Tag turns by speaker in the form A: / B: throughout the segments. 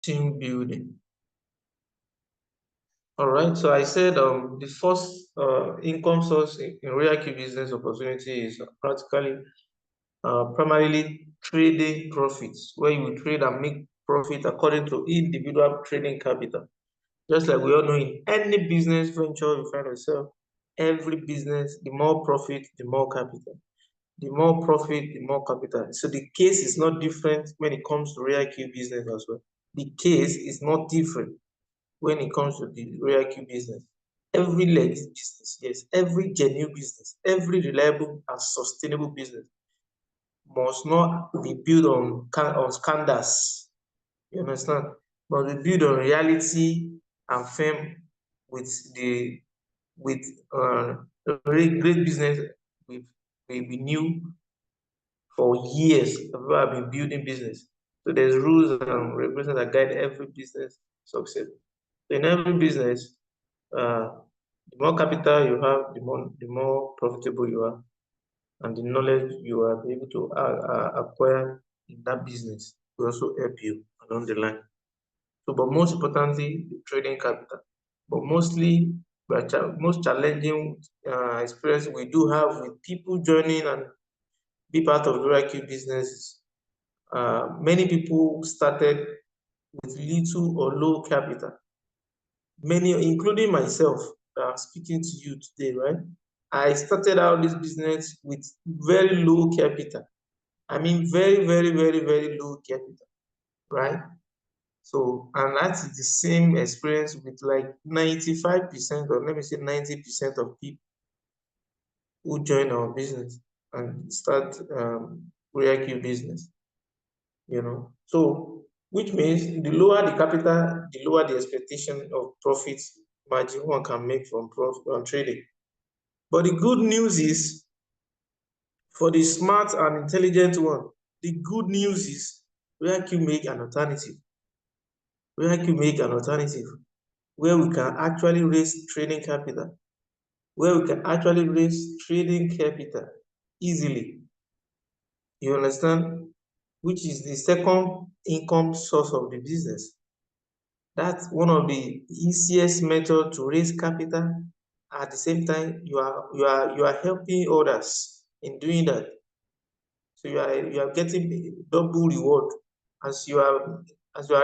A: team building. All right, so I said the first income source in RoyalQ business opportunity is practically primarily trading profits, where you trade and make profit according to individual trading capital. Just like we all know, in any business venture you find yourself, every business, the more profit, the more capital. The more profit, the more capital. So the case is not different when it comes to RoyalQ business as well. The case is not different when it comes to the RoyalQ business. Every legit business, yes, every genuine business, every reliable and sustainable business must not be built on scandals. You understand? But be built on reality and firm with the with great business we knew for years. People have been building business. So there's rules and regulations that guide every business success. So in every business, the more capital you have, the more profitable you are, and the knowledge you are able to acquire in that business will also help you along the line. So, but most importantly, the trading capital. But mostly, most challenging experience we do have with people joining and be part of the RoyalQ businesses. Many people started with little or low capital. Many, including myself, that I'm speaking to you today, right? I started out this business with very low capital. I mean, very, very, very, very low capital, right? So, and that is the same experience with like 95%, or let me say 90% of people who join our business and start RoyalQ business, you know. So, which means the lower the capital, the lower the expectation of profit margin one can make from trading. But the good news is, for the smart and intelligent one, the good news is RoyalQ make an alternative. RoyalQ make an alternative where we can actually raise trading capital, easily. You understand? Which is the second income source of the business. That's one of the easiest method to raise capital. At the same time, you are helping others in doing that. So you are getting double reward as you are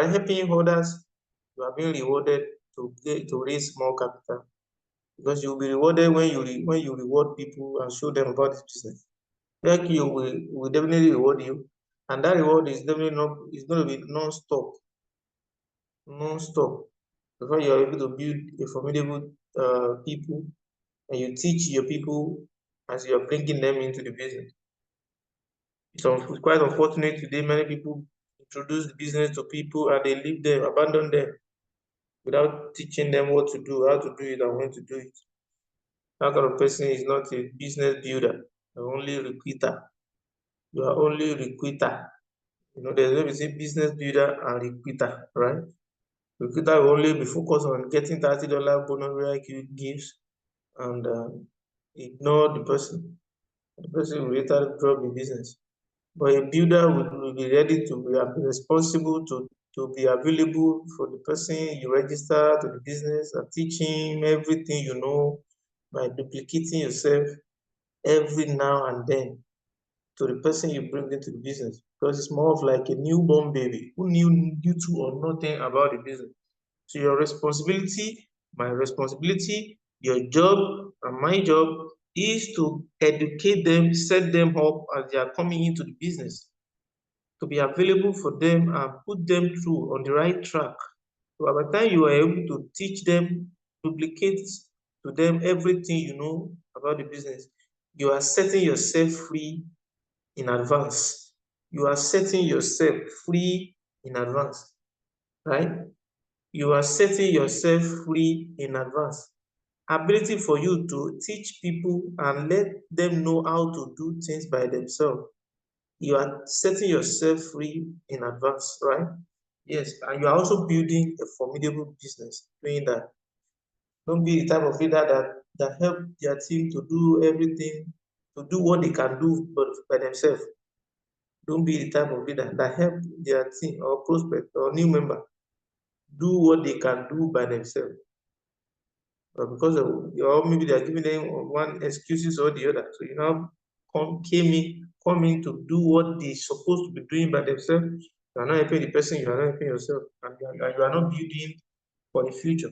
A: helping others. You are being rewarded to raise more capital, because you'll be rewarded when you reward people and show them about this business. Like you will definitely reward you, and that reward is definitely not is going to be non-stop. Before you are able to build a formidable people, and you teach your people as you are bringing them into the business. It's quite unfortunate today. Many people introduce the business to people and they leave them, abandon them, without teaching them what to do, how to do it, and when to do it. That kind of person is not a business builder. You're only a requitter. You are only a requitter. You know, there's always a business builder and requitter, right? Requitter will only be focused on getting $30 bonus RoyalQ gives and ignore the person. The person will later drop the business. But a builder will be ready to be responsible to be available for the person you register to the business and teach him everything you know by duplicating yourself every now and then to the person you bring into the business, because it's more of like a newborn baby who knew little or nothing about the business. So your responsibility, my responsibility, your job and my job is to educate them, set them up as they are coming into the business, to be available for them and put them through on the right track. So by the time you are able to teach them, duplicate to them everything you know about the business, you are setting yourself free in advance. You are setting yourself free in advance, right? You are setting yourself free in advance. Ability for you to teach people and let them know how to do things by themselves. You are setting yourself free in advance, right? Yes, and you are also building a formidable business doing that. Don't be the type of leader that help their team to do everything, to do what they can do but by themselves. Don't be the type of leader that help their team or prospect or new member do what they can do by themselves. But because of, or maybe they are giving them one excuses or the other. So you now come in to do what they're supposed to be doing by themselves. You are not helping the person, you are not helping yourself, and you are not building for the future,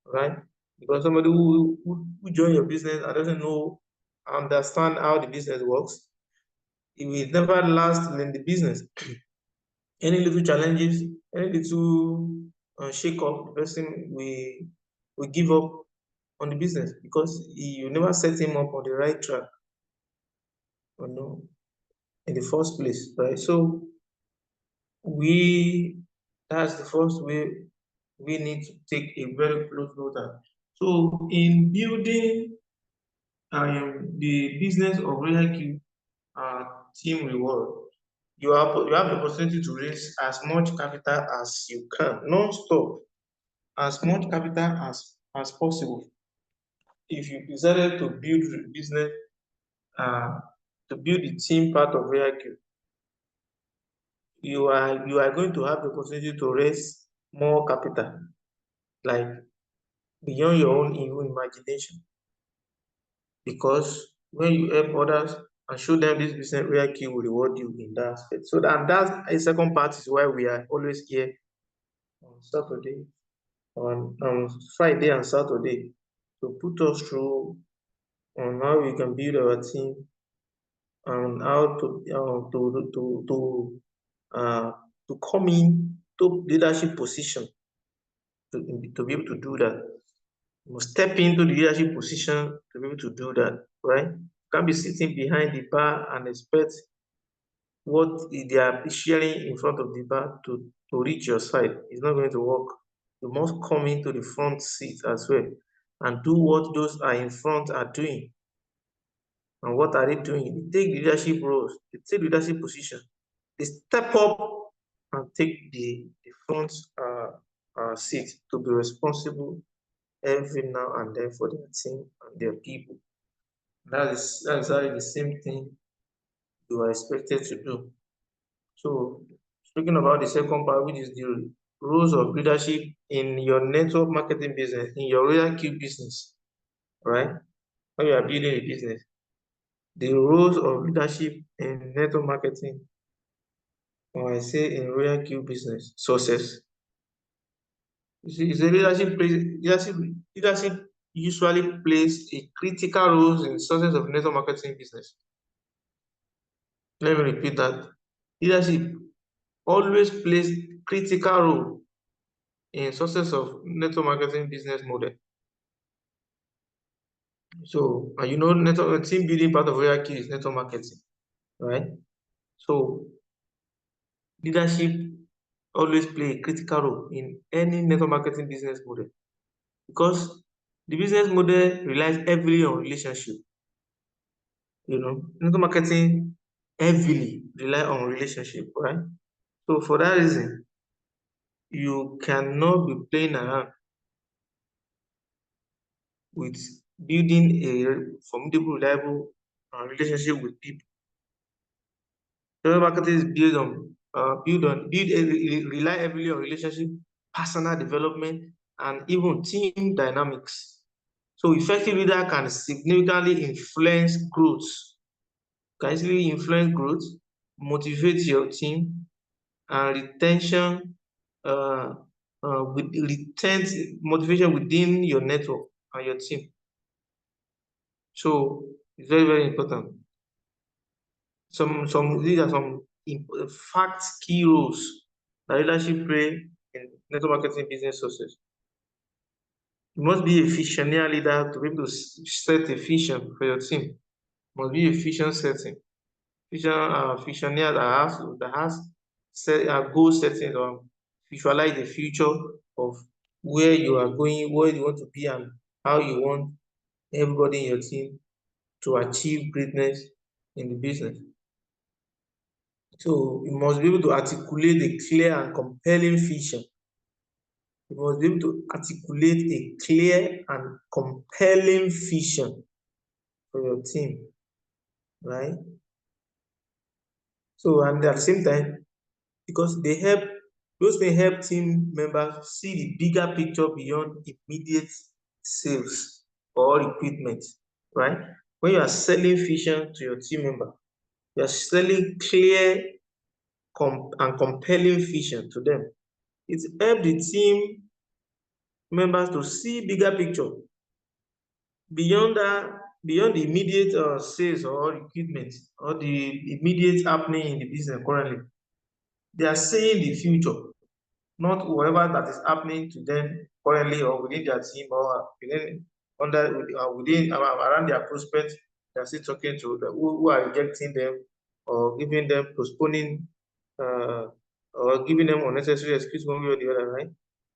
A: right? Because somebody who join your business and doesn't know, understand how the business works, it will never last in the business. Any little challenges, any little shake up, the person will give up on the business because you never set him up on the right track, you know, in the first place, right? So we that's the first way we need to take a very close look at. So in building the business of RoyalQ team reward, you have the opportunity to raise as much capital as you can, non-stop, as much capital as possible. If you decided to build the business, uh, to build the team part of RoyalQ, you are going to have the opportunity to raise more capital, like beyond your own even imagination. Because when you help others and show them this business, RoyalQ will reward you in that aspect. So that's a second part is why we are always here on Saturday, on Friday and Saturday to put us through on how we can build our team and how uh, to come in to leadership position to be able to do that. You must step into the leadership position to be able to do that, right? You can't be sitting behind the bar and expect what they are sharing in front of the bar to reach your side. It's not going to work. You must come into the front seat as well and do what those are in front are doing. And what are they doing? They take leadership roles, they take leadership position, they step up and take the front seat to be responsible every now and then for their team and their people. That is exactly the same thing you are expected to do. So, speaking about the second part, which is the roles of leadership in your network marketing business, in your RoyalQ business, right? When you are building a business, the roles of leadership in network marketing, or I say in RoyalQ business success. You see, it's a leadership usually plays a critical role in success of network marketing business. Let me repeat that. Leadership always plays critical role in success of network marketing business model. So, and you know, network team building part of RoyalQ is network marketing, right? So, leadership always play a critical role in any network marketing business model because the business model relies heavily on relationship. You know, network marketing heavily rely on relationship, right? So for that reason, you cannot be playing around with building a formidable, reliable relationship with people. Network marketing is rely heavily on relationship, personal development, and even team dynamics. So effective leader can significantly influence growth, motivate your team, and retention with retain motivation within your network and your team. So it's very, very important. These are some facts, key roles that leadership play in network marketing business success. You must be a visionary leader to be able to set a vision for your team. Must be a vision setting. Visionary that has set goal setting or visualize the future of where you are going, where you want to be, and how you want everybody in your team to achieve greatness in the business. So you must be able to articulate a clear and compelling vision. You must be able to articulate a clear and compelling vision for your team, right? So, and at the same time, because they help Those may help team members see the bigger picture beyond immediate sales or equipment, right? When you are selling vision to your team member, you are selling clear and compelling vision to them. It helps the team members to see bigger picture beyond the immediate sales or equipment or the immediate happening in the business currently. They are seeing the future, not whatever that is happening to them currently or within their team or within around their prospects. They are still talking to the, who are rejecting them or giving them postponing uh, or giving them unnecessary excuse one way or the other, right?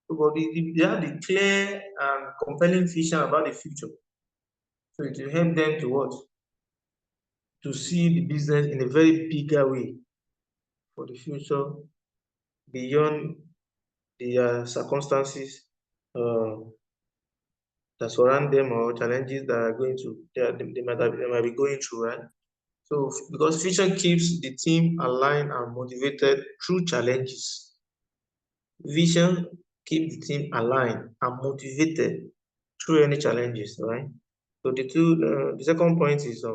A: So, but they have the clear and compelling vision about the future. So it will help them to what? To see the business in a very bigger way for the future beyond the circumstances uh, that surround them or challenges that are going to they might be going through, right? So because vision keeps the team aligned and motivated through challenges. Vision keeps the team aligned and motivated through any challenges, right? So the second point is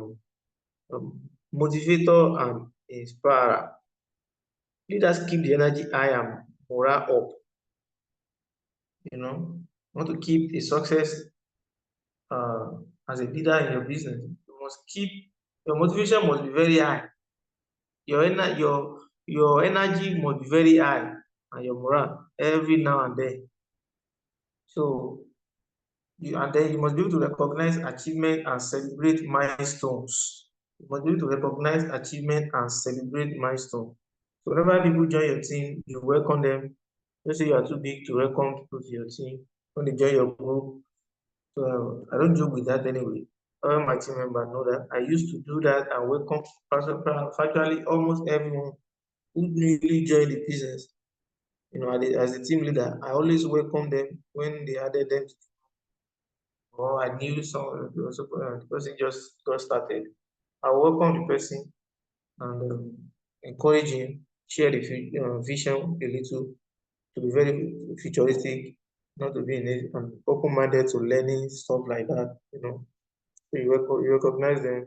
A: motivator and inspirer. Leaders keep the energy high and morale up. You know, want to keep a success uh, as a leader in your business. You must keep your motivation must be very high. Your energy must be very high and your morale every now and then. So and then you must be able to recognize achievement and celebrate milestones. You must be able to recognize achievement and celebrate milestones. So whenever people join your team, you welcome them. Don't say you are too big to welcome people to your team. When they join your group, so I don't joke with that anyway. All my team members know that. I used to do that and welcome virtually almost everyone who newly joined the business. You know, as a team leader, I always welcome them when they added them, or I knew the person just got started. I welcome the person and encourage him, share the vision a little, to be very futuristic, not to be open-minded to learning stuff like that. You know, so you recognize them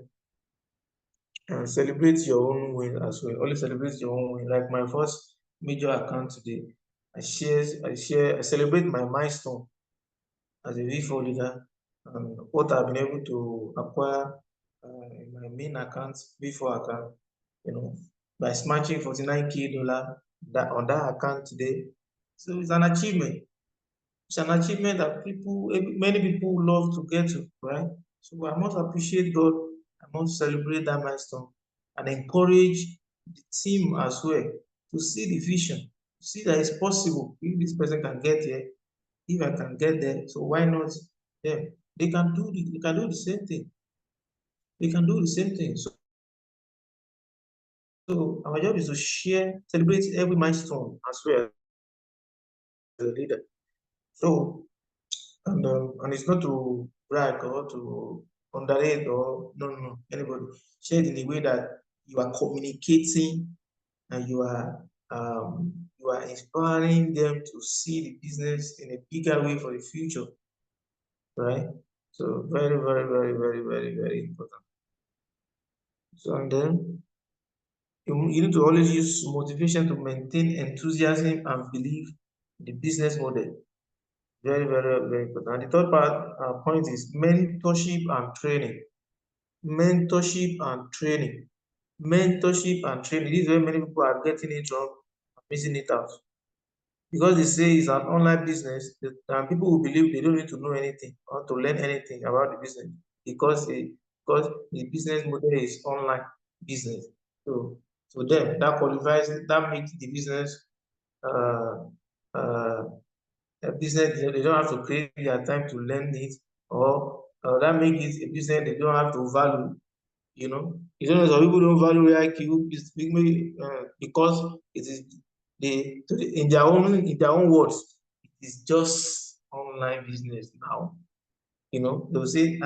A: and celebrate your own win as well. Always celebrate your own win. Like my first major account today, I celebrate my milestone as a V4 leader and what I've been able to acquire in my main account, V4 account, you know, by smashing $49K that on that account today. So it's an achievement. It's an achievement that many people love to get to, right? So I must appreciate God. I must celebrate that milestone and encourage the team as well to see the vision, to see that it's possible. If this person can get here, if I can get there, so why not them? They can do the same thing. They can do the same thing. So our job is to celebrate every milestone as well as a leader. So and it's not to brag or to underrate or no anybody. Share it in a way that you are communicating and you are inspiring them to see the business in a bigger way for the future, right? So very, very, very, very, very, very important. So and then you need to always use motivation to maintain enthusiasm and belief in the business model. Very, very, very important. And the third point is mentorship and training. Mentorship and training. Mentorship and training. This is where many people are getting it wrong, missing it out. Because they say it's an online business, and people will believe they don't need to know anything or to learn anything about the business because the business model is online business. So for them, that qualifies, that makes the business uh, uh, a business they don't have to create their time to learn it, or that makes it a business they don't have to value. You know, some people don't value RoyalQ because it is in their own words, it is just online business now. You know, they'll say,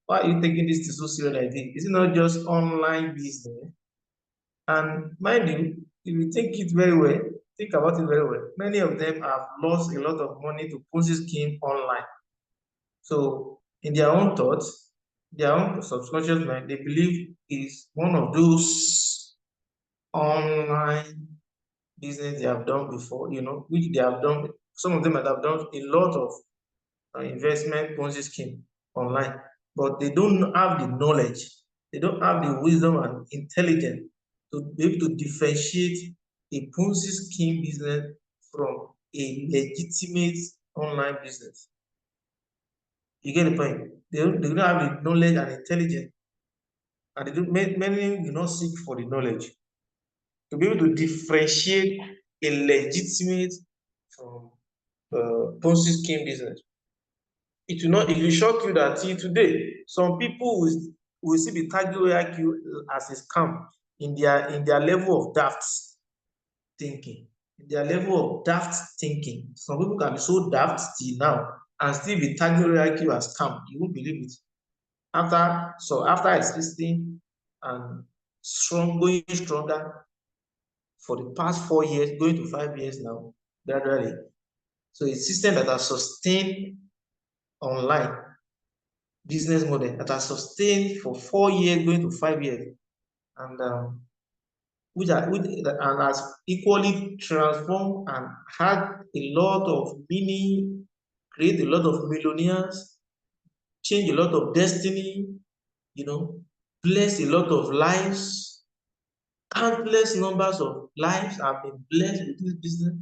A: why are you taking this to so serious like this? Is it not just online business? And mind you, if you take it very well, think about it very well. Many of them have lost a lot of money to Ponzi scheme online. So in their own thoughts, their own subconscious mind, they believe is one of those online business they have done before, which they have done. Some of them might have done a lot of investment Ponzi scheme online, but they don't have the knowledge, they don't have the wisdom and intelligence to be able to differentiate a Ponzi scheme business from a legitimate online business. You get the point? They don't have the knowledge and intelligence, and many do not seek for the knowledge to be able to differentiate a legitimate from Ponzi scheme business. It will shock you that till today, some people will still be tagging RoyalQ as a scam in their level of daft thinking. In their level of daft thinking. Some people can be so daft till now and still be tagging RoyalQ as scam. You won't believe it. After existing and going stronger for the past 4 years, going to 5 years now, gradually. So it's a system that has sustained online business model that has sustained for 4 years, going to 5 years, and and has equally transformed and had a lot of meaning, create a lot of millionaires, change a lot of destiny, bless a lot of lives. Countless numbers of lives have been blessed with this business.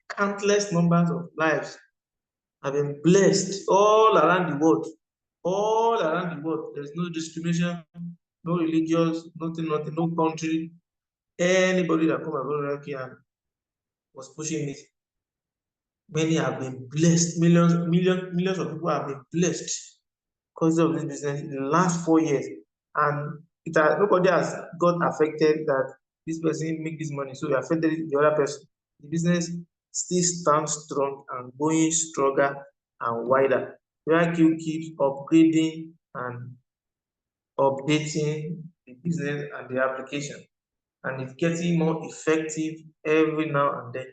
A: Countless numbers of lives have been blessed all around the world. All around the world. There's no discrimination, no religious, nothing, no country. Anybody that come about and was pushing it. Many have been blessed. Millions of people have been blessed because of this business in the last 4 years. And nobody has got affected that this person make this money, so it affected the other person. The business still stands strong and going stronger and wider. RoyalQ keeps upgrading and updating the business and the application, and it's getting more effective every now and then.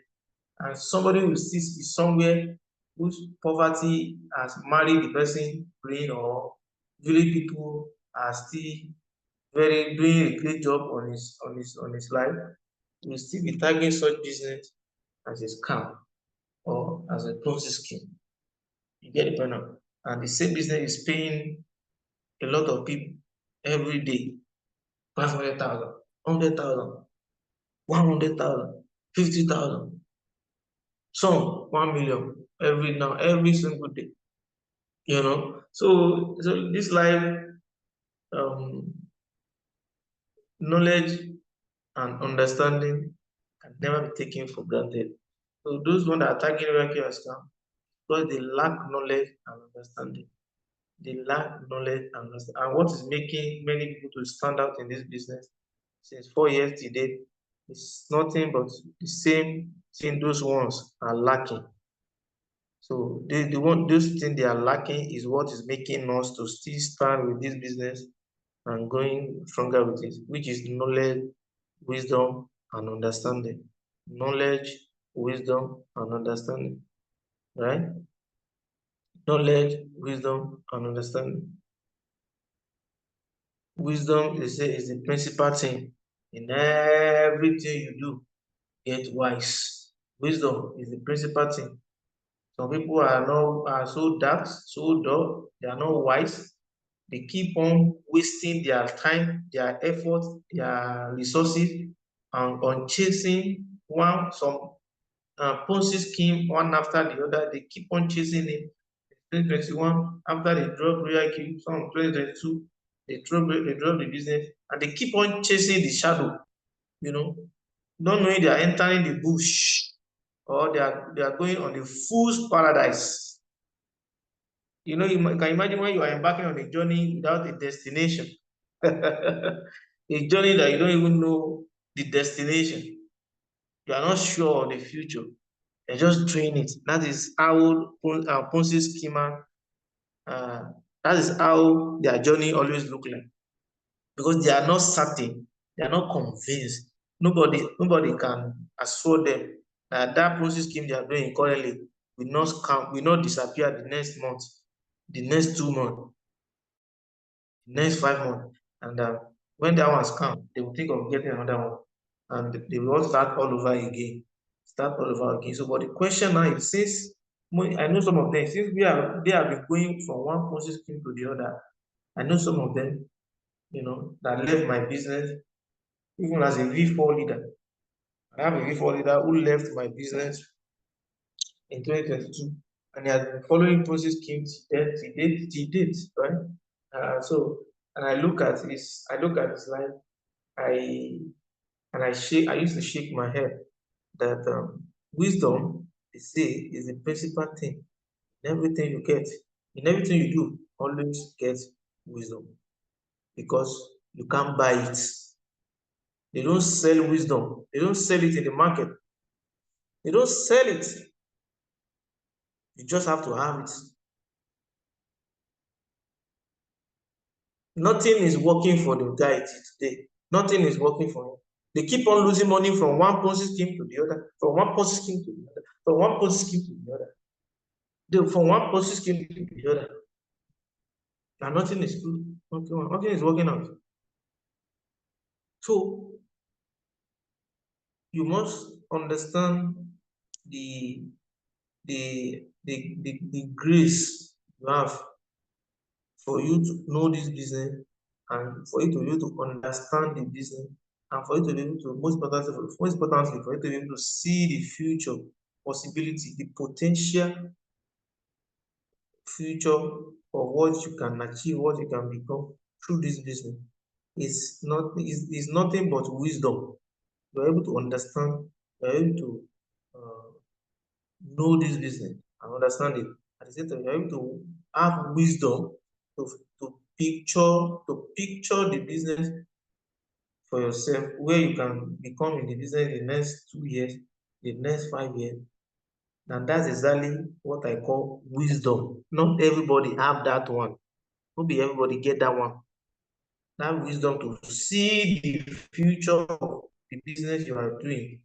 A: And somebody will still be somewhere whose poverty has married the person brain, or village people are still very doing a great job on his life. Will still be tagging such business as a scam or as a Ponzi scheme. You get the point now? And the same business is paying a lot of people every day 500,000, 100,000, 100,000, 50,000, some 1 million every single day. So this life, um, knowledge and understanding can never be taken for granted. So those ones that are tagging RoyalQ as scam, because they lack knowledge and understanding. They lack knowledge and understanding. And what is making many people to stand out in this business since 4 years to date is nothing but the same thing those ones are lacking. So those things they are lacking is what is making us to still stand with this business and going stronger with it, which is knowledge, wisdom, and understanding. Knowledge, wisdom, and understanding. Right? Knowledge, wisdom, and understanding. Wisdom is the principal thing in everything you do. Get wise. Wisdom is the principal thing. Some people are so dark, so dull, they are not wise. They keep on wasting their time, their effort, their resources on chasing some Ponzi scheme one after the other. They keep on chasing it. 2021, after they drop RoyalQ, some 2022, they drop the business, and they keep on chasing the shadow, not knowing they are entering the bush, or they are going on the fool's paradise. You can imagine when you are embarking on a journey without a destination. A journey that you don't even know the destination. You are not sure of the future. You're just doing it. That is how Ponzi schema, that is how their journey always look like. Because they are not certain, they are not convinced. Nobody can assure them that Ponzi scheme they are doing currently will not disappear the next month, the next 2 months, the next 5 months. And when that one's come, they will think of getting another one. And they will start all over again. Start all over again. So, but the question now is, since I know some of them, since they have been going from one Ponzi scheme to the other, I know some of them, that left my business, even as a V4 leader. I have a V4 leader who left my business in 2022, and he has been following Ponzi schemes till date, right? So, and I look at his life, I I used to shake my head that wisdom, they say, is the principal thing in everything you get, in everything you do. Always get wisdom, because you can't buy it. They don't sell wisdom. They don't sell it in the market. They don't sell it. You just have to have it. Nothing is working for the guy today. Nothing is working for him. They keep on losing money from one Ponzi scheme to the other, from one Ponzi scheme to the other, from one Ponzi scheme to the other, from one Ponzi scheme to the other. And nothing is good. Nothing is working out. So you must understand the the grace you have for you to know this business, and for you to be able to understand the business, and for you to be able to, most importantly, for you to be able to see the future possibility, the potential future of what you can achieve, what you can become through this business. Is nothing but wisdom. You are able to understand, you are able to know this business and understand it. At the same time, you are able to have wisdom to, to picture the business for yourself, where you can become in the business in the next 2 years, the next 5 years. And that's exactly what I call wisdom. Not everybody have that one. Not be everybody get that one. That wisdom to see the future of the business you are doing.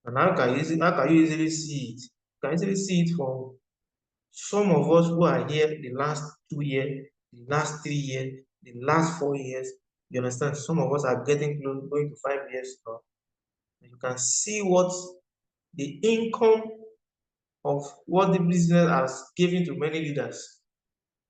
A: And how can you easily see it? You can easily see it from some of us who are here the last 2 years, the last 3 years, the last 4 years. You understand? Some of us are getting close, going to 5 years now. You can see what the income of what the business has given to many leaders.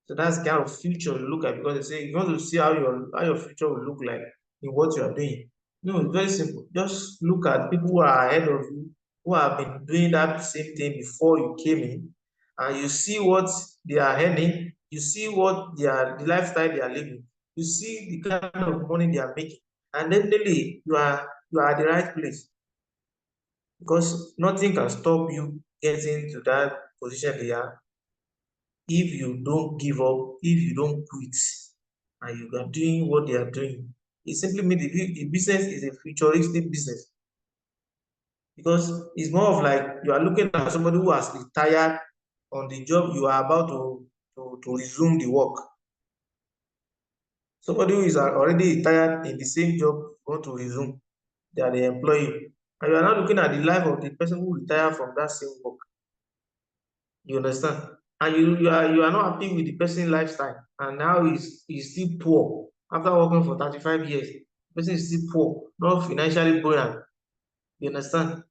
A: So that's the kind of future you look at, because they say you want to see how your future will look like in what you are doing. No, it's very simple. Just look at people who are ahead of you, who have been doing that same thing before you came in, and you see what they are earning, you see what the lifestyle they are living, you see the kind of money they are making, and definitely you are at the right place, because nothing can stop you getting to that position they are if you don't give up, if you don't quit, and you are doing what they are doing. It simply means the business is a futuristic business, because it's more of like you are looking at somebody who has retired on the job you are about to resume the work. Somebody who is already retired in the same job you want to resume, they are the employee. And you are not looking at the life of the person who retired from that same work. You understand? And you are not happy with the person lifestyle, and now he's still poor after working for 35 years. The person is still poor, not financially buoyant. You understand?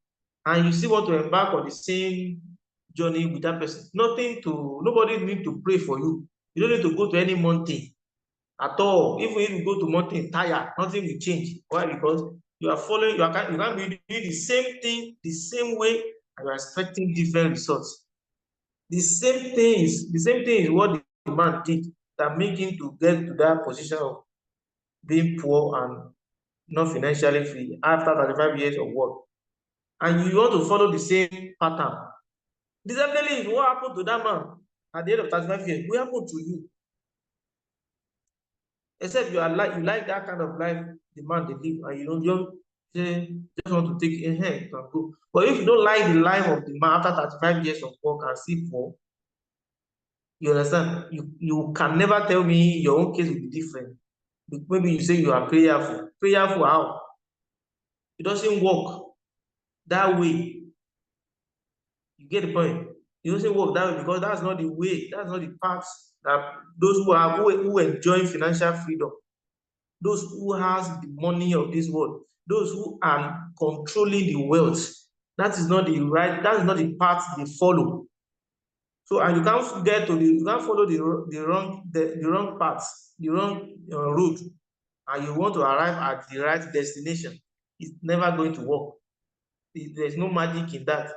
A: And you still want to embark on the same journey with that person. Nobody need to pray for you. You don't need to go to any mountain at all. Even if you go to mountain tired, nothing will change. Why? Because you are following, you can't be doing the same thing the same way, and you are expecting different results. The same thing is what the man did that make him to get to that position of being poor and not financially free after 35 years of work. And you want to follow the same pattern. Definitely, what happened to that man at the end of 35 years will happen to you. Except you like that kind of life the man they live, and just want to take a hand and go. But if you don't like the life of the man after 35 years of work and still poor, you understand? You can never tell me your own case will be different. Maybe you say you are prayerful. Prayerful how? It doesn't work that way. You get the point? It doesn't work that way because that's not the way, that's not the path that those who enjoy financial freedom, those who has the money of this world, those who are controlling the wealth, that is not the right, that is not the path they follow. So, and you can't get to the, you can't follow the wrong path, the wrong route, and you want to arrive at the right destination. It's never going to work. There's no magic in that.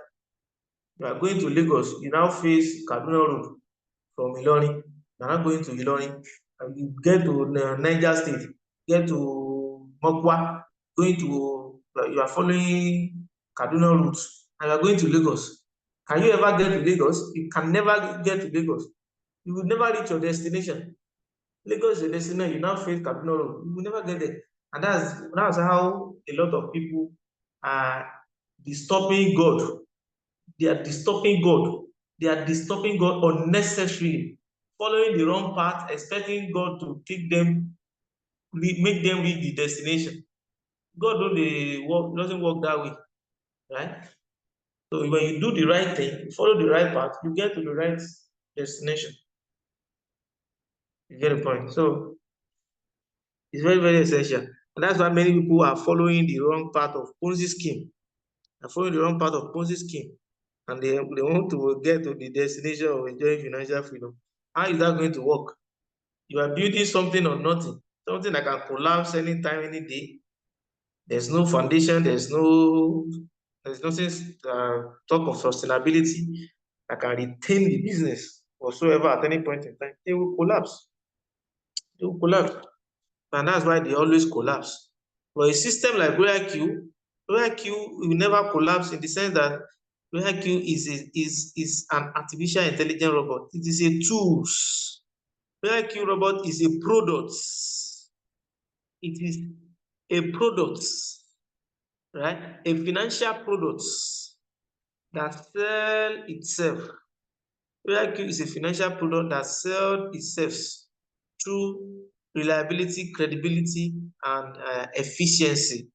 A: You are going to Lagos, you now face Kaduna Road from Ilorin. You are not going to Ilorin, and you get to Niger State, get to Mokwa, going to, you are following Kaduna route, and you are going to Lagos. Can you ever get to Lagos? You can never get to Lagos. You will never reach your destination. Lagos is a destination, you now face Kaduna road, you will never get there. And that's how a lot of people are disturbing God. They are disturbing God. They are disturbing God unnecessarily, following the wrong path, expecting God to take them, make them reach the destination. God doesn't work that way, right? So when you do the right thing, you follow the right path, you get to the right destination. You get the point? So it's very, very essential. And that's why many people are following the wrong path of Ponzi scheme. Are following the wrong path of Ponzi scheme. And they want to get to the destination of enjoying financial freedom. How is that going to work? You are building something on nothing, something that can collapse anytime, any day. There's no foundation, there's nothing talk of sustainability that can retain the business whatsoever at any point in time. They will collapse. They will collapse. And that's why they always collapse. But a system like RoyalQ will never collapse in the sense that RoyalQ is an artificial intelligence robot. It is a tool. RoyalQ robot is a product. It is a product, right? A financial product that sells itself. RoyalQ is a financial product that sells itself through reliability, credibility, and efficiency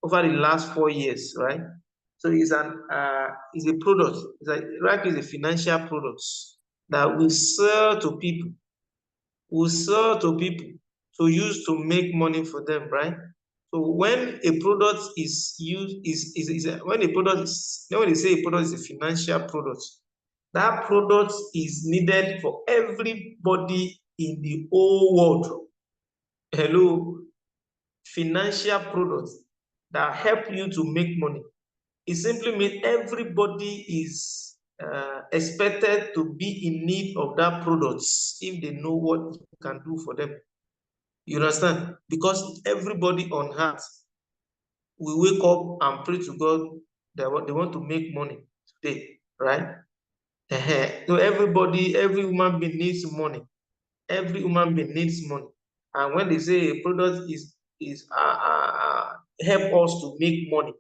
A: over the last 4 years, right? So it's a product. RoyalQ is a financial product that we sell to people. We sell to people to use to make money for them, right? So when a product is used, when a product is, when they say a product is a financial product, that product is needed for everybody in the whole world. Hello, financial products that help you to make money. It simply means everybody is expected to be in need of that product if they know what it can do for them. You understand? Because everybody on earth will wake up and pray to God that they want to make money today, right? So everybody, every human being needs money. Every human being needs money. And when they say a product is help us to make money,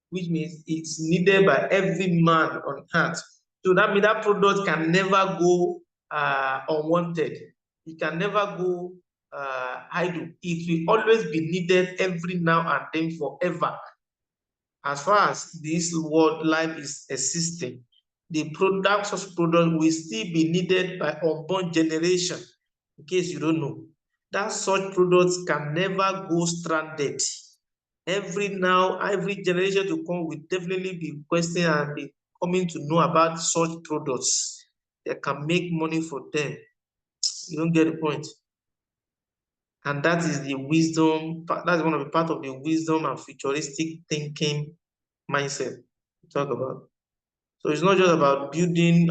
A: which means it's needed by every man on earth. So that means that product can never go unwanted. It can never go idle. It will always be needed every now and then forever. As far as this world life is existing, the product of product will still be needed by unborn generation. In case you don't know, that such products can never go stranded. Every generation to come will definitely be questioning and be coming to know about such products that can make money for them. You don't get the point. And that is the wisdom, that's one of the part of the wisdom and futuristic thinking mindset we talk about. So it's not just about building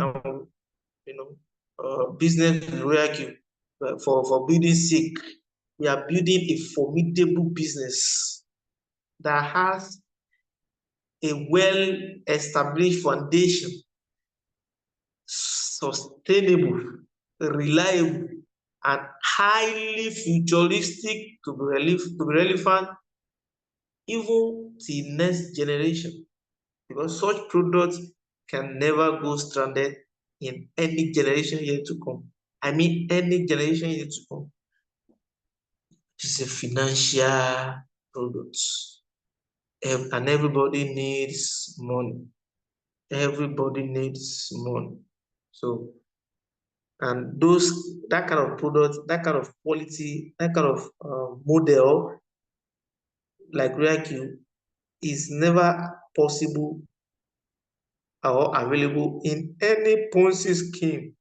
A: business with RoyalQ. For building sake, we are building a formidable business that has a well-established foundation, sustainable, reliable, and highly futuristic to be relevant even till next generation. Because such products can never go stranded in any generation yet to come. I mean, any generation yet to come. It's a financial product, and everybody needs money. Everybody needs money. So, and that kind of product, that kind of quality, that kind of model like RoyalQ is never possible or available in any Ponzi scheme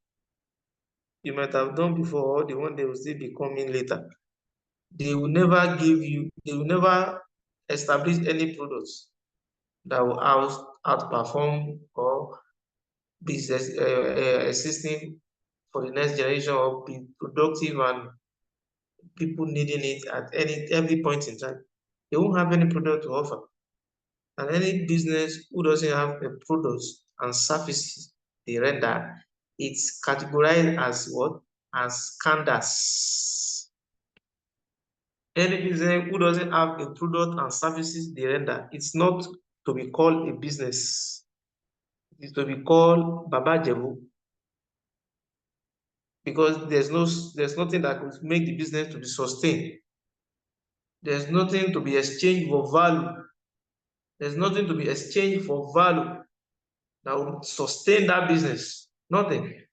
A: you might have done before, or the one they will still be coming later. They will never establish any products that will outperform or be existing for the next generation or be productive and people needing it at every point in time. They won't have any product to offer. And any business who doesn't have a product and services they render, it's categorized as what? As scandals. Any business who doesn't have a product and services they render, it's not to be called a business. It's to be called Baba Jebu, because there's nothing that could make the business to be sustained. There's nothing to be exchanged for value. There's nothing to be exchanged for value that will sustain that business. Nothing.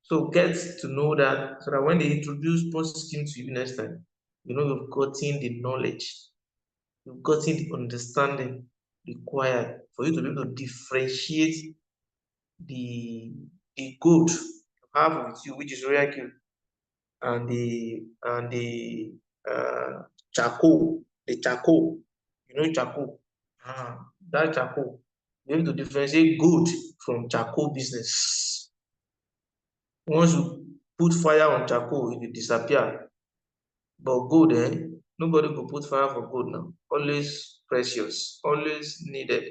A: So get to know that, so that when they introduce Ponzi scheme to you next time, you know you've gotten the knowledge, you've gotten the understanding required for you to be able to differentiate the good you have with you, which is RoyalQ, and the charcoal, you know charcoal, that charcoal, you have to differentiate good from charcoal business. Once you put fire on charcoal, it will disappear. But gold, nobody could put fire for gold now. Always precious, always needed,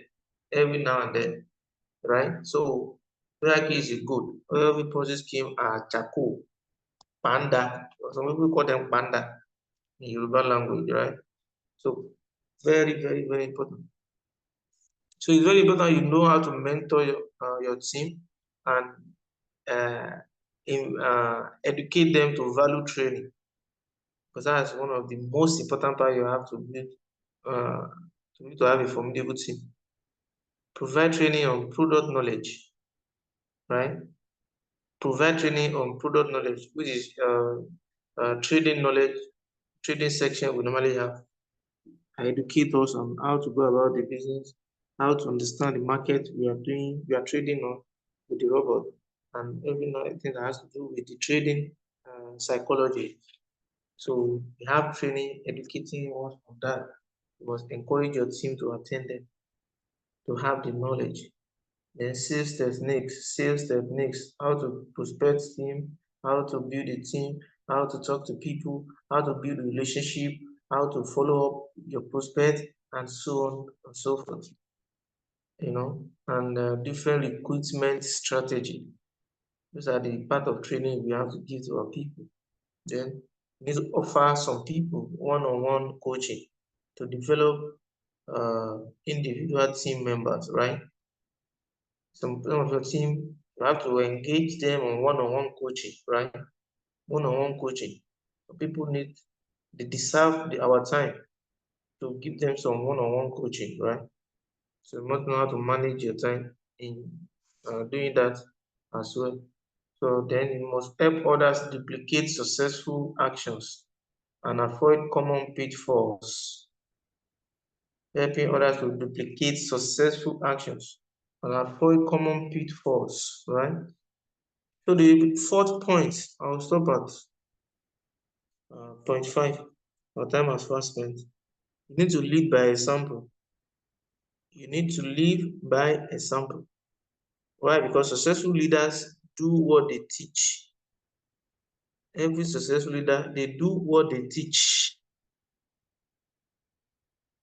A: every now and then, right? So RoyalQ is a good. Every process scheme are charcoal, panda. Some people call them panda in Yoruba language, right? So very, very, very important. So it's very important you know how to mentor your team and educate them to value training, because that's one of the most important part you have to build to have a formidable team. Provide training on product knowledge, right? Provide training on product knowledge, which is trading knowledge, trading section we normally have. Educate us on how to go about the business, how to understand the market we are trading on with the robot, and everything that has to do with the trading psychology. So we have training educating us on that. You must encourage your team to attend them, to have the knowledge. Then sales techniques, how to prospect team, how to build a team, how to talk to people, how to build a relationship, how to follow up your prospect, and so on and so forth. And different recruitment strategy. Those are the part of training we have to give to our people. Then we need to offer some people one-on-one coaching to develop individual team members, right? Some of your team, you have to engage them on one-on-one coaching, right? One-on-one coaching. So people they deserve our time to give them some one-on-one coaching, right? So you must know how to manage your time in doing that as well. So then you must help others duplicate successful actions and avoid common pitfalls. Helping others to duplicate successful actions and avoid common pitfalls, right? So the fourth point, I'll stop at point 5. Our time has fast spent. You need to lead by example. You need to lead by example. Why? Because successful leaders do what they teach. Every successful leader, they do what they teach.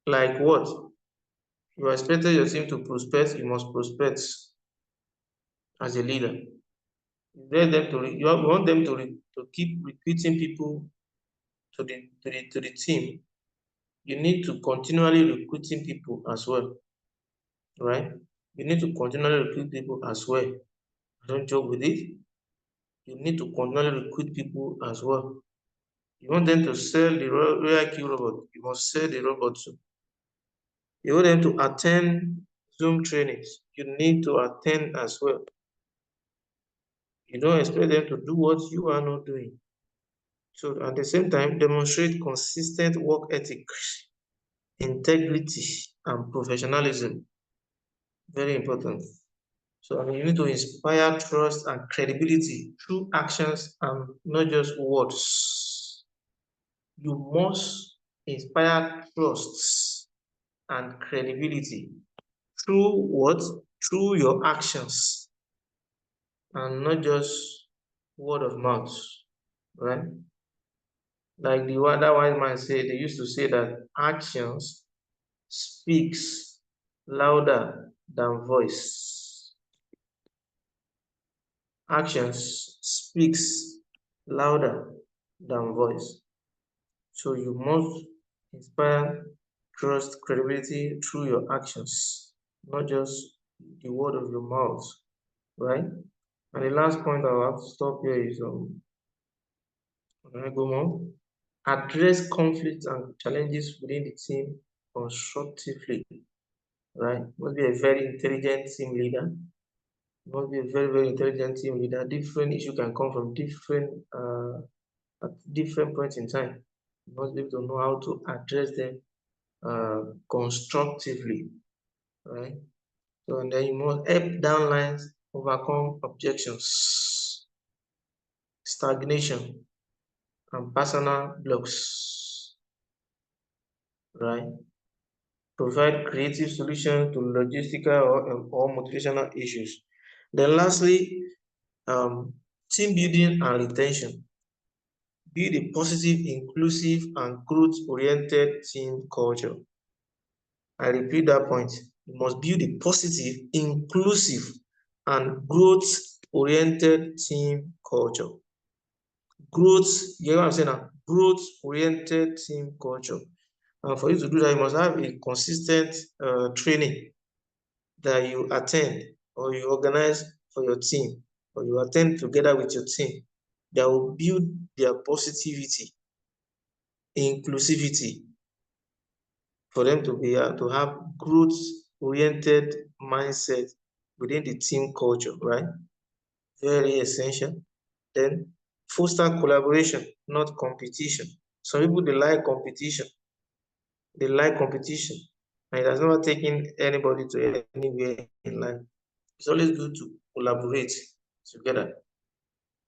A: Like what? You expected your team to prospect, you must prospect as a leader. You want them to keep recruiting people to the team. You need to continually recruiting people as well, right? You need to continually recruit people as well. Don't joke with it. You need to continually recruit people as well. You want them to sell the RoyalQ robot, you must sell the robot too. You want them to attend Zoom trainings, you need to attend as well. You don't expect them to do what you are not doing. So at the same time, demonstrate consistent work ethics, integrity, and professionalism. Very important. So you need to inspire trust and credibility through actions and not just words. You must inspire trust and credibility through what? Through your actions and not just word of mouth, right? Like the other wise man said, they used to say that actions speaks louder than voice. Actions speaks louder than voice. So you must inspire trust, credibility through your actions, not just the word of your mouth, right? And the last point I have to stop here is can I go more? Address conflicts and challenges within the team constructively, right? Must be a very intelligent team leader. Must be a very, very intelligent team leader. Different issues can come from different at different points in time. You must be able to know how to address them constructively, right? So and then you must help downlines overcome objections, stagnation, and personal blocks, right? Provide creative solutions to logistical or motivational issues. Then lastly, team building and retention. Build a positive, inclusive, and growth-oriented team culture. I repeat that point. You must build a positive, inclusive, and growth-oriented team culture. Growth, you know what I'm saying now? Growth-oriented team culture. And for you to do that, you must have a consistent training that you attend or you organize for your team or you attend together with your team that will build their positivity, inclusivity, for them to be to have growth-oriented mindset within the team culture, right? Very essential. Then foster collaboration, not competition. Some people they like competition. They like competition, and it has never taken anybody to anywhere in life. It's always good to collaborate together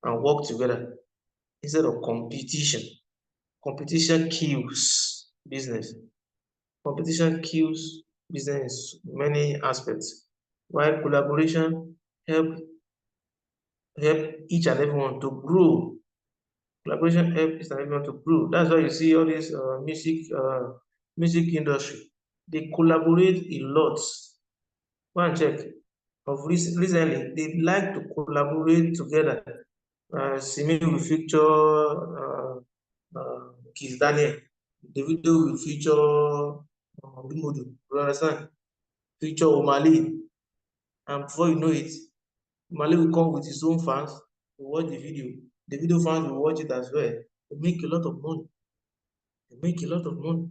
A: and work together instead of competition. Competition kills business. Competition kills business in many aspects, while collaboration help each and everyone to grow. Collaboration helps each and everyone to grow. That's why you see all this music industry. They collaborate a lot. Go and check. Recently, they like to collaborate together. Simi will feature Kiss Daniel. The video will feature Bimodu. You understand? Feature Omali. And before you know it, Omali will come with his own fans to watch the video. The video fans will watch it as well. They make a lot of money. They make a lot of money.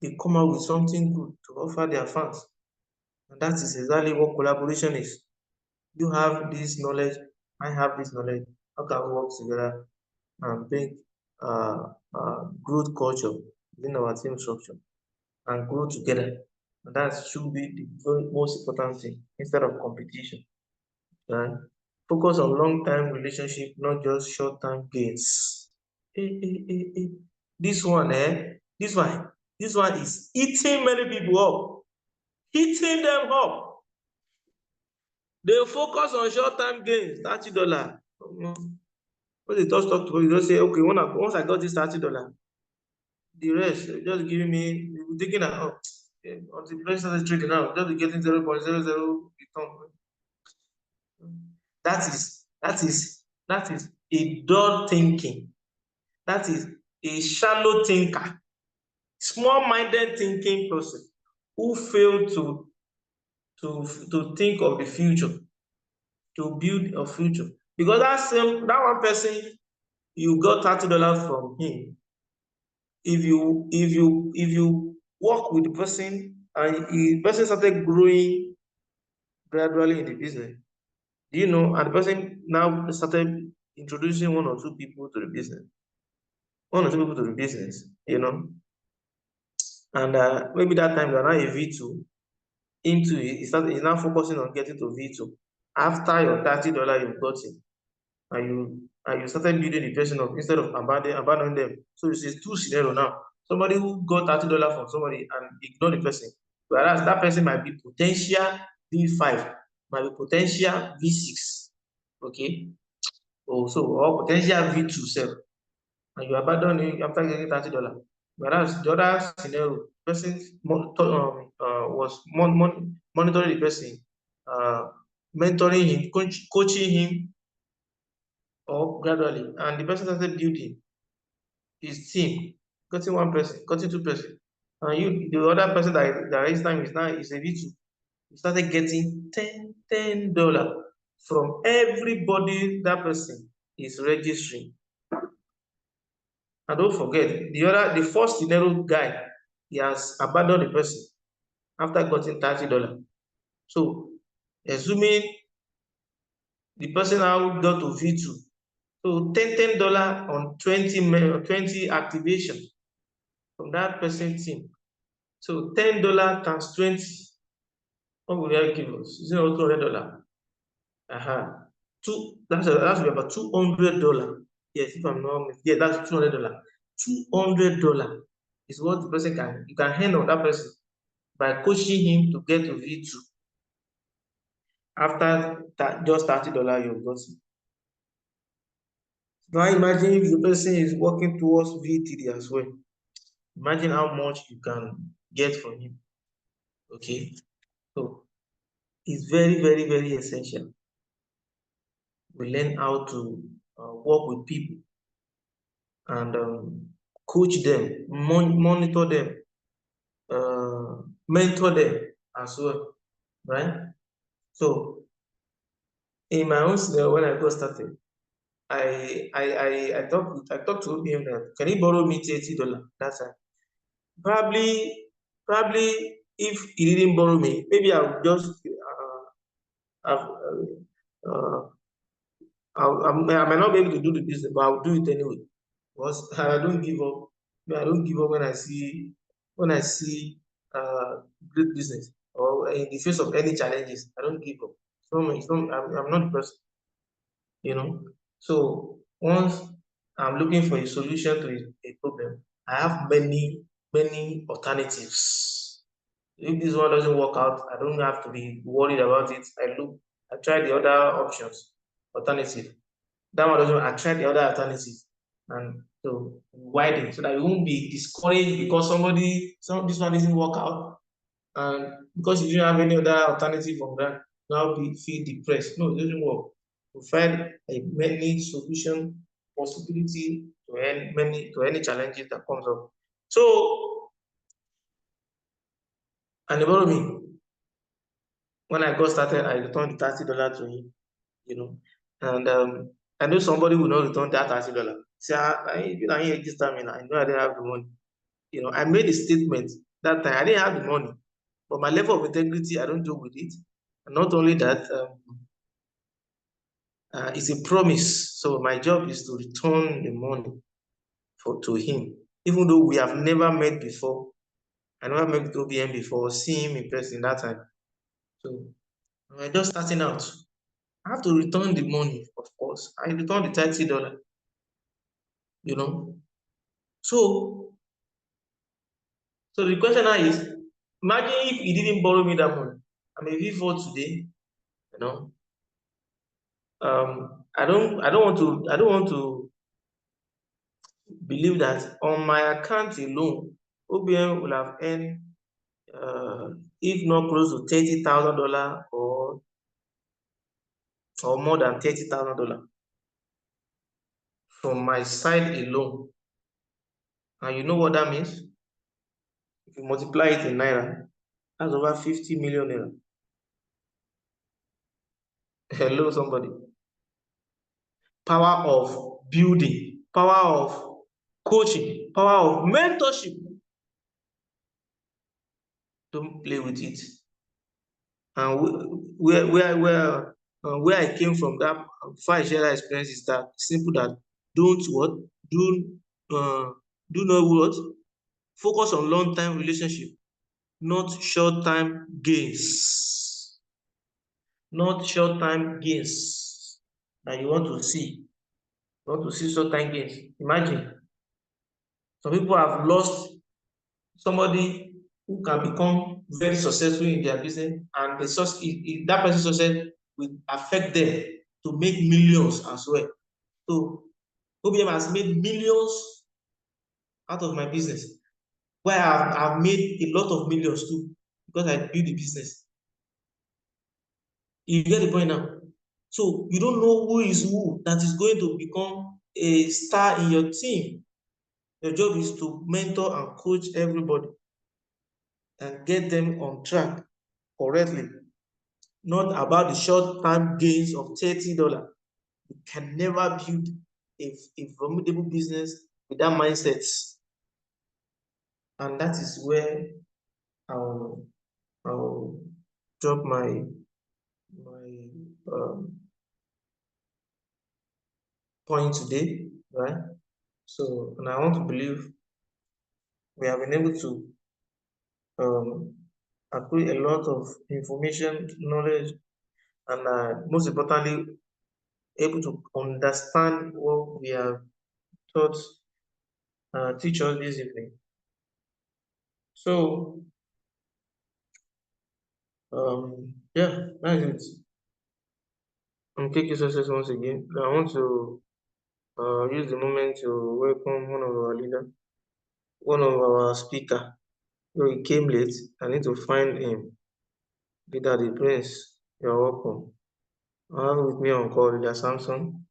A: They come out with something good to offer their fans. And that is exactly what collaboration is. You have this knowledge, I have this knowledge. How can we work together and bring growth culture within our team structure and grow together? And that should be the very most important thing instead of competition. Right? Focus on long-term relationship, not just short-term gains. Eh. This one, this one is eating many people up, eating them up. They focus on short-term gains, $30. When they talk to you, just say, okay, once I got this $30, the rest, just giving me, taking out until the price started trading now, just be getting 0.00 return. That is a dull thinking. That is a shallow thinker, small-minded thinking person who failed to think of the future, to build a future. Because that one person you got $30 from him, if you work with the person and the person started growing gradually in the business. Do you know? And the person now started introducing one or two people to the business, and maybe that time you are now a V2 into it. He's now focusing on getting to V2 after your $30 you've got it, and you started building the person up instead of abandoning them. So it's two scenario now. Somebody who got $30 from somebody and ignore the person, whereas that person might be potential V5, might be potential V6, okay, or potential V2 self, and you abandon him after getting $30. Whereas the other scenario, the person was monitoring the person, uh, mentoring him, coaching him, or gradually, and the person started building his team, cutting one person, cutting two person, and the other person that raised time is now is a V2. You started getting $10 from everybody that person is registering. And don't forget, the first scenario guy, he has abandoned the person after getting $30. So assuming the person now got to V2, so $10 on 20 activation from that person team. So $10 times 20, what will that give us? Is it not $200? That's about $200. Yes, if I'm not mistaken, yeah, that's $200. $200 is what the person you can earn on that person by coaching him to get to V2 after just $30 you've got. Now imagine if the person is working towards V3 as well. Imagine how much you can get from him. Okay, so it's very, very, very essential we learn how to work with people and coach them, monitor them, mentor them as well, right? So in my own scenario, when I got started, I talked to him that can he borrow me $30 that time. Probably if he didn't borrow me, maybe I would just have I might not be able to do the business, but I'll do it anyway. Because I don't give up. I don't give up when I see great business or in the face of any challenges. I don't give up. I'm not the person, you know. So once I'm looking for a solution to a problem, I have many alternatives. If this one doesn't work out, I don't have to be worried about it. I try the other options, alternative. That one doesn't, I tried the other alternatives. And so widen so that you won't be discouraged because this one doesn't work out. And because you didn't have any other alternative from that, now feel depressed. No, it doesn't work. You find a many solution possibility to any challenges that comes up. So, and about me, when I got started, I returned the $30 to him, you know. And I know somebody will not return that $30. See, I register me now. I know I didn't have the money. I made a statement that time. I didn't have the money, but my level of integrity, I don't joke with it. And not only that, it's a promise. So my job is to return the money to him, even though we have never met before. I never met with OBM before, see him in person that time. So we're just starting out. I have to return the money, of course. I return the $30, you know. So the question now is, imagine if he didn't borrow me that money. I'm a V4 today, you know. I don't want to believe that on my account alone, OBM will have earned if not close to $30,000 or more than $30,000 from my side alone. And you know what that means? If you multiply it in naira, that's over 50 million naira. Hello, somebody. Power of building, power of coaching, power of mentorship. Don't play with it. And where I came from, that before I share that experience, is that simple, that don't what? Do uh, do not what? Focus on long-term relationship, not short-term gains. Not short-term gains that you want to see. You want to see short-term gains. Imagine some people have lost somebody who can become very successful in their business, and that person's success will affect them to make millions as well. So OBM has made millions out of my business, where I've made a lot of millions too, because I built the business. You get the point now? So you don't know who is who that is going to become a star in your team. Your job is to mentor and coach everybody and get them on track correctly, not about the short-term gains of $30. You can never build a formidable business with that mindset. And that is where I'll, I'll drop my point today, right? So, and I want to believe we have been able to acquire a lot of information, knowledge, and most importantly, able to understand what we have taught teach us this evening. So, yeah, that's it. I'm KK Success once again. I want to use the moment to welcome one of our leader, one of our speaker. So he came late. I need to find him. Leader the Prince, you're welcome. I have with me on call Leader Samson,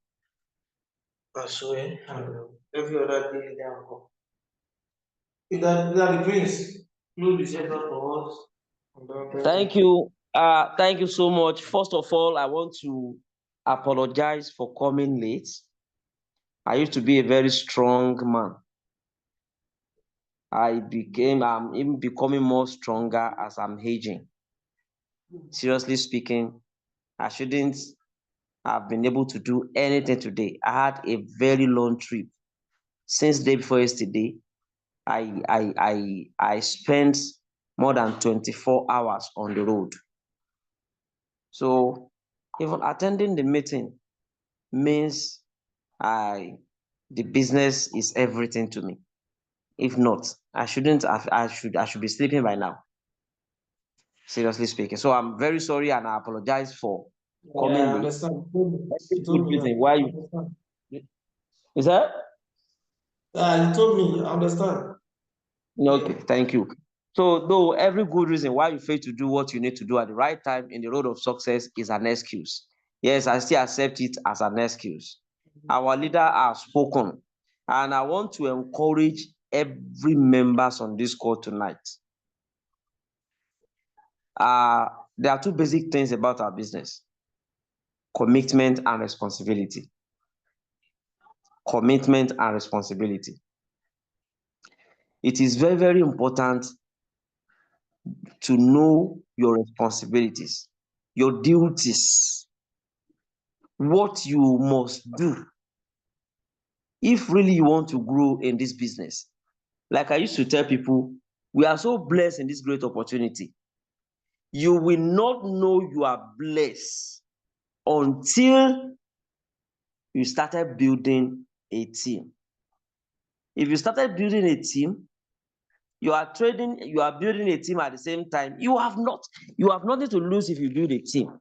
A: as well, and every other leader on call. Leader the Prince, close the session for us.
B: Thank you. Thank you so much. First of all, I want to apologize for coming late. I used to be a very strong man. I'm even becoming more stronger as I'm aging. Seriously speaking, I shouldn't have been able to do anything today. I had a very long trip. Since day before yesterday, I spent more than 24 hours on the road. So even attending the meeting means the business is everything to me. If not, I should be sleeping by now. Seriously speaking. So I'm very sorry and I apologize for coming
A: I
B: late.
A: understand.
B: Every
A: You
B: good
A: told me.
B: reason
A: I
B: why you
A: understand.
B: is that?
A: You told me. I understand.
B: Okay, thank you. So though every good reason why you fail to do what you need to do at the right time in the road of success is an excuse. Yes, I still accept it as an excuse. Our leader has spoken, and I want to encourage every members on this call tonight. There are two basic things about our business: commitment and responsibility. Commitment and responsibility. It is very, very important to know your responsibilities, your duties, what you must do if really you want to grow in this business. Like I used to tell people, we are so blessed in this great opportunity. You will not know you are blessed until you started building a team. If you started building a team, you are building a team at the same time. You have nothing to lose if you build a team.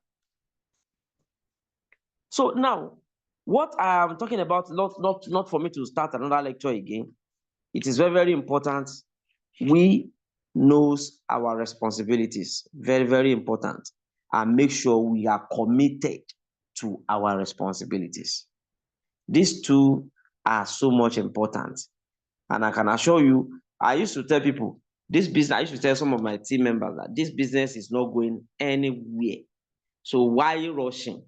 B: So now, what I am talking about, not for me to start another lecture again, it is very, very important we knows our responsibilities, very, very important, and make sure we are committed to our responsibilities. These two are so much important. And I can assure you, I used to tell people, I used to tell some of my team members that this business is not going anywhere. So why rushing?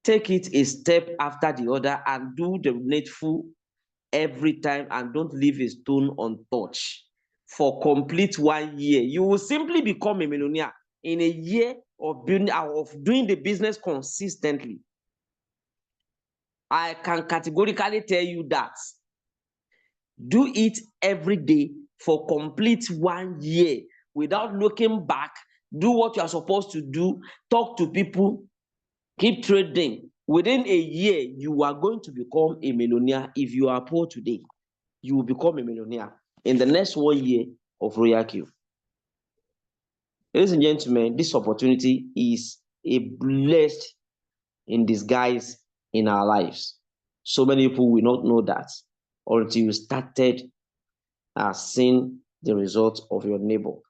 B: Take it a step after the other and do the needful every time, and don't leave a stone untouched. For complete 1 year, you will simply become a millionaire. in a year of doing the business consistently, I can categorically tell you that do it every day for complete 1 year without looking back. Do what you are supposed to do. Talk to people. Keep trading. Within a year, you are going to become a millionaire. If you are poor today, you will become a millionaire in the next 1 year of RoyalQ. Ladies and gentlemen, this opportunity is a blessed in disguise in our lives. So many people will not know that until you started seeing the results of your labor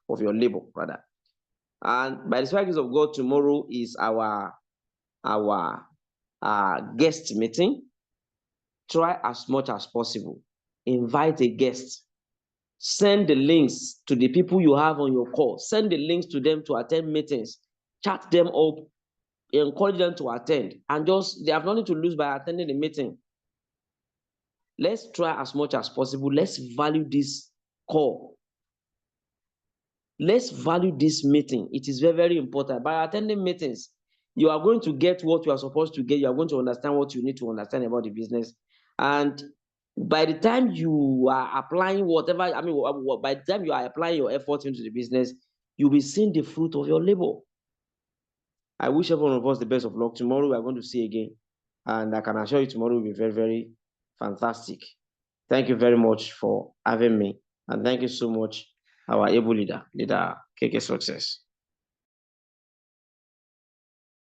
B: rather. And by the grace of God, tomorrow is our guest meeting. Try as much as possible. Invite a guest. Send the links to the people you have on your call. Send the links to them to attend meetings. Chat them up. Encourage them to attend. And they have nothing to lose by attending the meeting. Let's try as much as possible. Let's value this call. Let's value this meeting. It is very, very important. By attending meetings, you are going to get what you are supposed to get. You are going to understand what you need to understand about the business. And by the time you are applying by the time you are applying your effort into the business, you'll be seeing the fruit of your labor. I wish every one of us the best of luck. Tomorrow we are going to see again. And I can assure you tomorrow will be very, very fantastic. Thank you very much for having me. And thank you so much, our able leader KK Success.